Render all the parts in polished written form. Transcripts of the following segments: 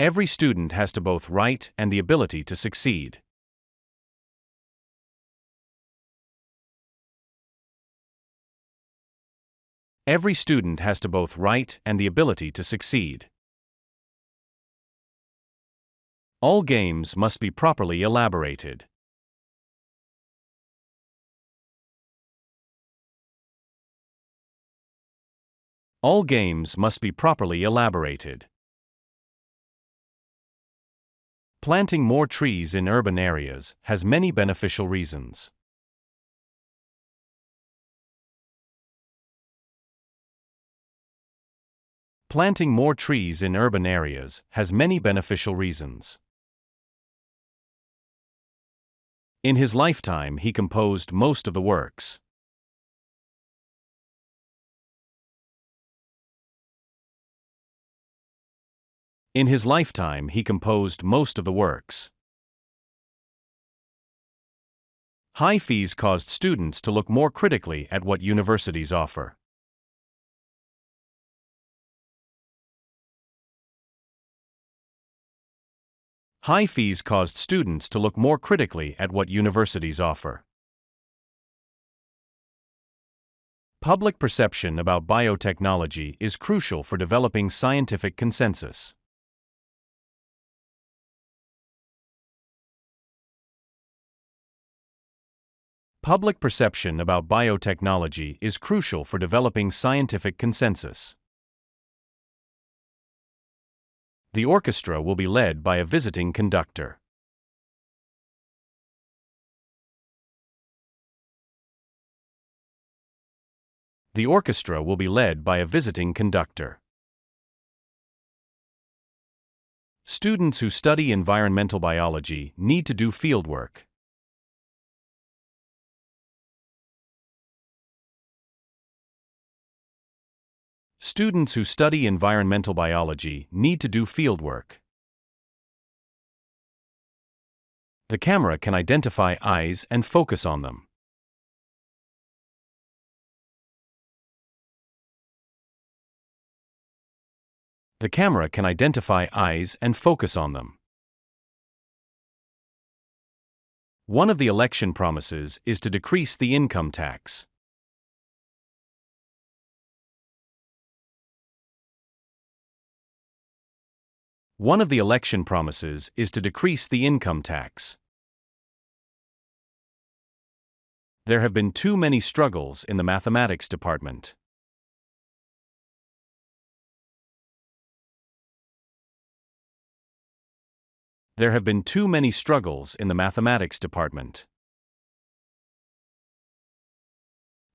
Every student has to both right and the ability to succeed. Every student has to both right and the ability to succeed. All games must be properly elaborated. All games must be properly elaborated. Planting more trees in urban areas has many beneficial reasons. Planting more trees in urban areas has many beneficial reasons. In his lifetime, he composed most of the works. In his lifetime, he composed most of the works. High fees caused students to look more critically at what universities offer. High fees caused students to look more critically at what universities offer. Public perception about biotechnology is crucial for developing scientific consensus. Public perception about biotechnology is crucial for developing scientific consensus. The orchestra will be led by a visiting conductor. The orchestra will be led by a visiting conductor. Students who study environmental biology need to do fieldwork. Students who study environmental biology need to do fieldwork. The camera can identify eyes and focus on them. The camera can identify eyes and focus on them. One of the election promises is to decrease the income tax. One of the election promises is to decrease the income tax. There have been too many struggles in the mathematics department. There have been too many struggles in the mathematics department.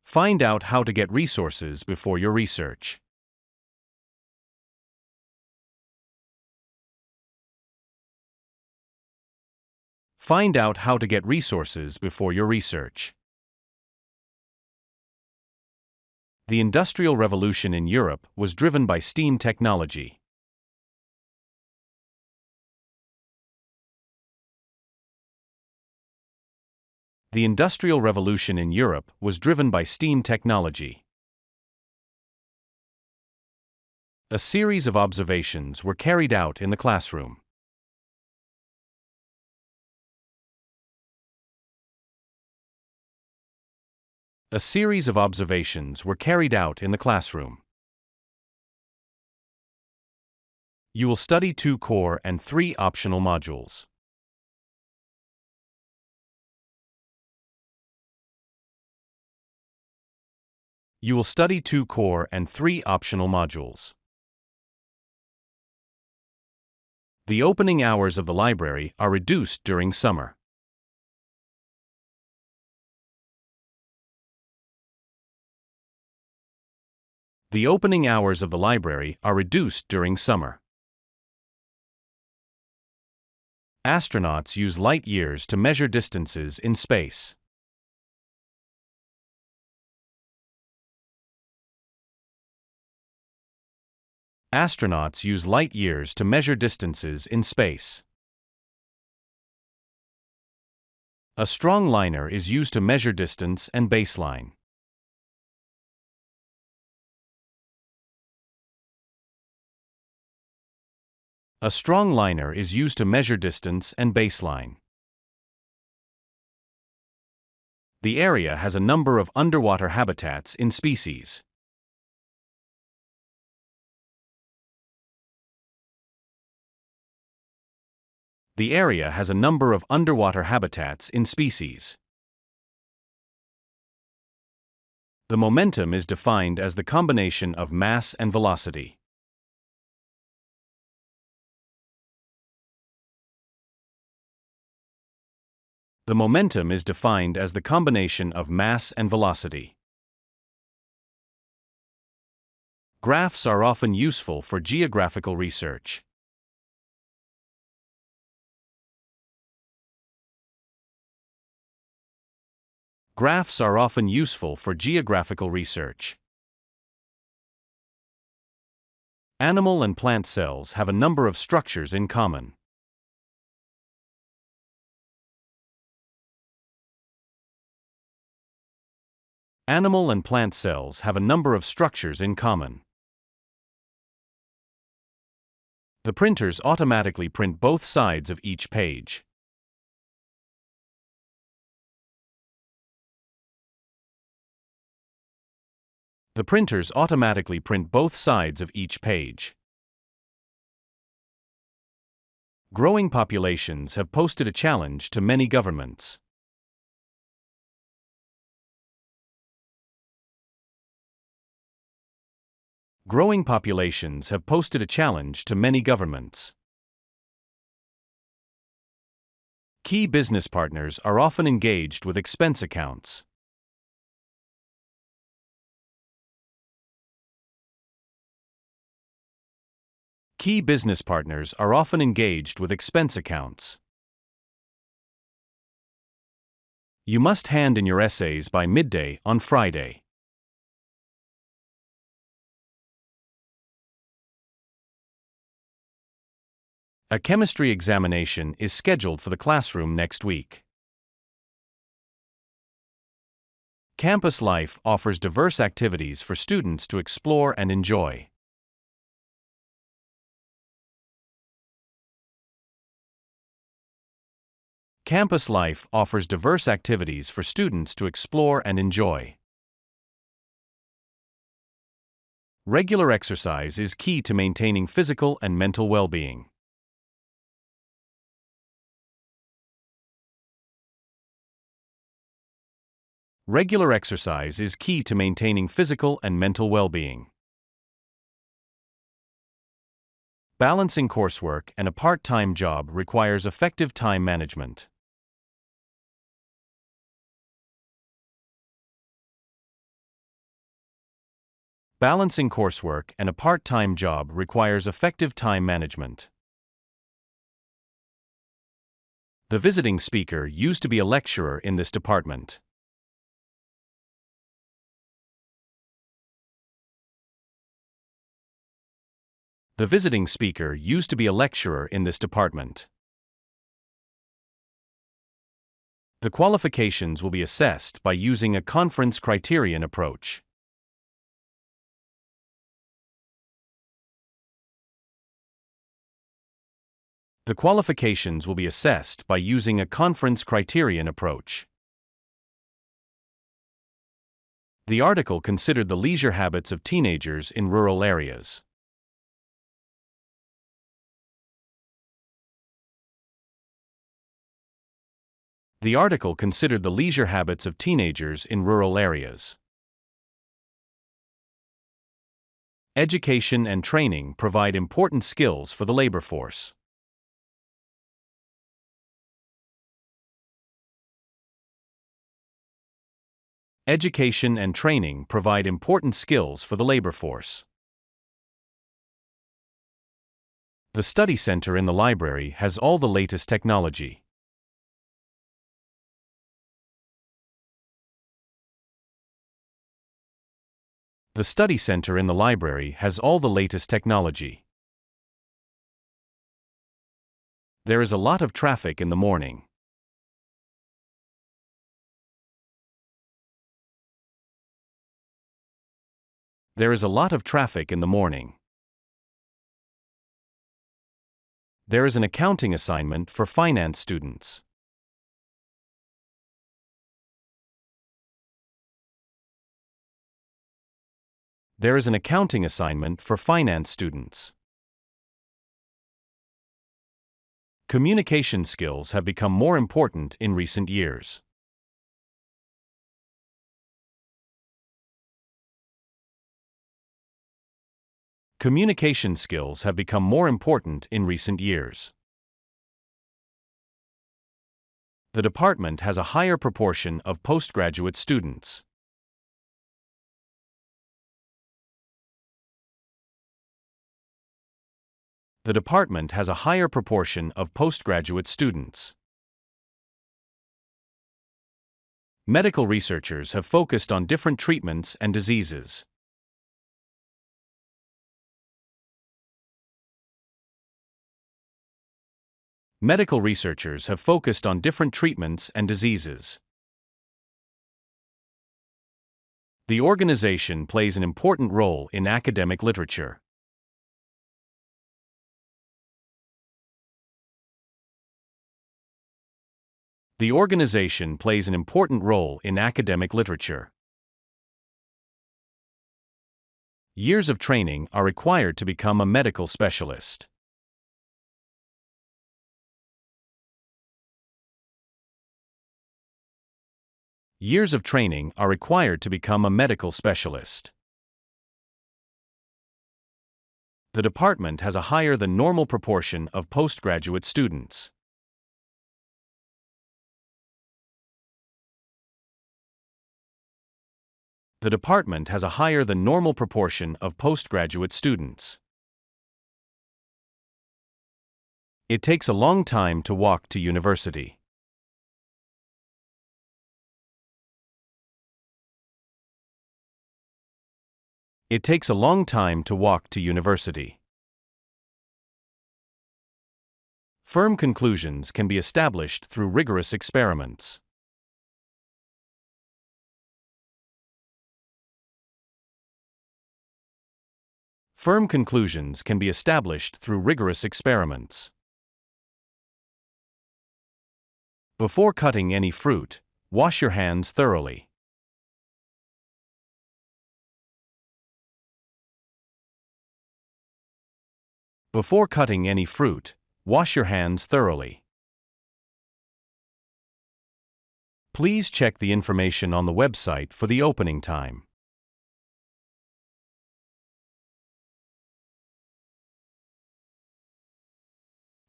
Find out how to get resources before your research. Find out how to get resources before your research. The Industrial Revolution in Europe was driven by steam technology. The Industrial Revolution in Europe was driven by steam technology. A series of observations were carried out in the classroom. A series of observations were carried out in the classroom. You will study 2 core and 3 optional modules. You will study 2 core and 3 optional modules. The opening hours of the library are reduced during summer. The opening hours of the library are reduced during summer. Astronauts use light years to measure distances in space. Astronauts use light years to measure distances in space. A strong liner is used to measure distance and baseline. A strong liner is used to measure distance and baseline. The area has a number of underwater habitats in species. The area has a number of underwater habitats in species. The momentum is defined as the combination of mass and velocity. The momentum is defined as the combination of mass and velocity. Graphs are often useful for geographical research. Graphs are often useful for geographical research. Animal and plant cells have a number of structures in common. Animal and plant cells have a number of structures in common. The printers automatically print both sides of each page. The printers automatically print both sides of each page. Growing populations have posed a challenge to many governments. Growing populations have posed a challenge to many governments. Key business partners are often engaged with expense accounts. Key business partners are often engaged with expense accounts. You must hand in your essays by midday on Friday. A chemistry examination is scheduled for the classroom next week. Campus life offers diverse activities for students to explore and enjoy. Campus life offers diverse activities for students to explore and enjoy. Regular exercise is key to maintaining physical and mental well-being. Regular exercise is key to maintaining physical and mental well-being. Balancing coursework and a part-time job requires effective time management. Balancing coursework and a part-time job requires effective time management. The visiting speaker used to be a lecturer in this department. The visiting speaker used to be a lecturer in this department. The qualifications will be assessed by using a conference criterion approach. The qualifications will be assessed by using a conference criterion approach. The article considered the leisure habits of teenagers in rural areas. The article considered the leisure habits of teenagers in rural areas. Education and training provide important skills for the labor force. Education and training provide important skills for the labor force. The study center in the library has all the latest technology. The study center in the library has all the latest technology. There is a lot of traffic in the morning. There is a lot of traffic in the morning. There is an accounting assignment for finance students. There is an accounting assignment for finance students. Communication skills have become more important in recent years. Communication skills have become more important in recent years. The department has a higher proportion of postgraduate students. The department has a higher proportion of postgraduate students. Medical researchers have focused on different treatments and diseases. Medical researchers have focused on different treatments and diseases. The organization plays an important role in academic literature. The organization plays an important role in academic literature. Years of training are required to become a medical specialist. Years of training are required to become a medical specialist. The department has a higher than normal proportion of postgraduate students. The department has a higher than normal proportion of postgraduate students. It takes a long time to walk to university. It takes a long time to walk to university. Firm conclusions can be established through rigorous experiments. Firm conclusions can be established through rigorous experiments. Before cutting any fruit, wash your hands thoroughly. Before cutting any fruit, wash your hands thoroughly. Please check the information on the website for the opening time.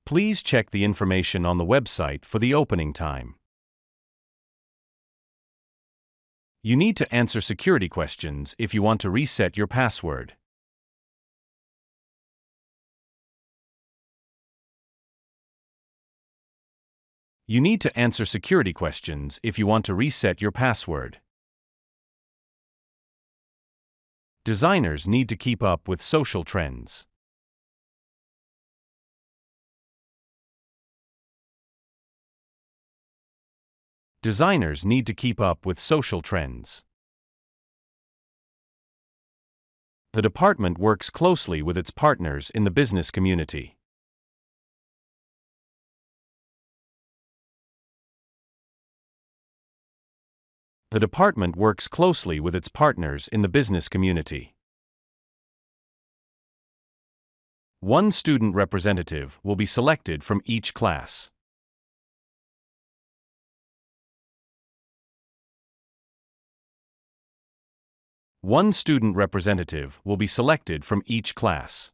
Please check the information on the website for the opening time. You need to answer security questions if you want to reset your password. You need to answer security questions if you want to reset your password. Designers need to keep up with social trends. Designers need to keep up with social trends. The department works closely with its partners in the business community. The department works closely with its partners in the business community. One student representative will be selected from each class. One student representative will be selected from each class.